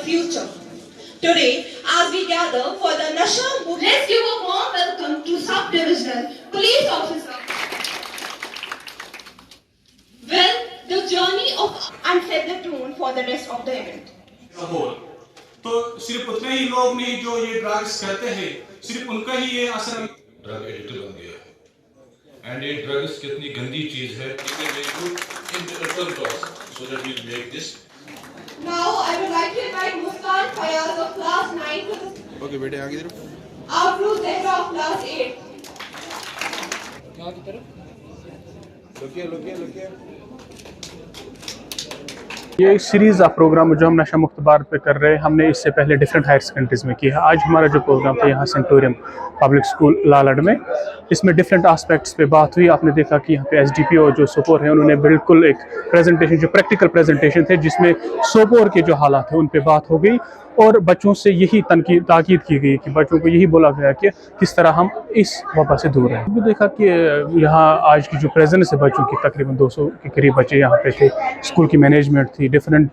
future. Today, as we gather for the Nasha Mukti, Let's give a warm welcome to Sub-Divisional Police Officer. well, the journey of and set the tone for the rest of the event. तो सिर्फ उतने ही लोग नहीं जो ये drugs करते हैं, सिर्फ उनका ही ये असर ड्रग एडिक्ट बन गया है एंड ये ड्रग्स कितनी गंदी चीज है so that we make this. Now, I would like to invite Muskan Fayaz of class 9 to the okay बेटे आगे तरफ Afroz Zehra of class 8. लुकिए ये सीरीज़ ऑफ प्रोग्राम जो हम नशा मुक्त भारत पे कर रहे हैं, हमने इससे पहले डिफरेंट हायर सेकेंडरीज में किया है। आज हमारा जो प्रोग्राम था यहाँ सेंटोरियम पब्लिक स्कूल लालगढ़ में, इसमें डिफरेंट एस्पेक्ट्स पे बात हुई। आपने देखा कि यहाँ पे एसडीपीओ जो सोपोर है उन्होंने बिल्कुल एक प्रेजेंटेशन, जो प्रैक्टिकल प्रेजेंटेशन थे, जिसमें सोपोर के जो हालात हैं उन पे बात हो गई और बच्चों से यही ताकीद की गई कि बच्चों को यही बोला गया कि किस तरह हम इस वबा से दूर रहें। भी देखा कि यहाँ आज की जो प्रेजेंस है बच्चों की, तकरीबन 200 के करीब बच्चे यहाँ पे थे। स्कूल की मैनेजमेंट थी, डिफरेंट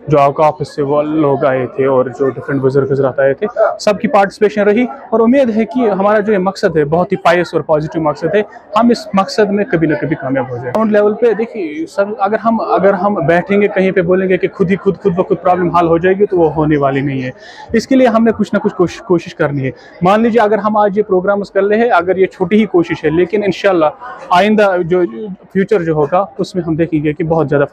जो औकाफ से वो लोग आए थे और जो डिफरेंट बुजुर्ग हजरात आए थे, सबकी पार्टिसिपेशन रही और उम्मीद है कि हमारा जो ये मकसद है बहुत ही पायस और पॉजिटिव मकसद है, हम इस मकसद में कभी ना कभी कामयाब हो जाए। ग्राउंड लेवल पे देखिए सब, अगर हम बैठेंगे कहीं पे बोलेंगे कि खुद ब खुद प्रॉब्लम हल हो जाएगी, तो वो होने वाली नहीं है। इसके लिए हमने कुछ ना कुछ कोशिश करनी है। मान लीजिए अगर हम आज ये प्रोग्राम्स कर रहे हैं, अगर ये छोटी ही कोशिश है, लेकिन इंशाल्लाह आइंदा जो फ्यूचर जो होगा उसमें हम देखेंगे कि बहुत ज़्यादा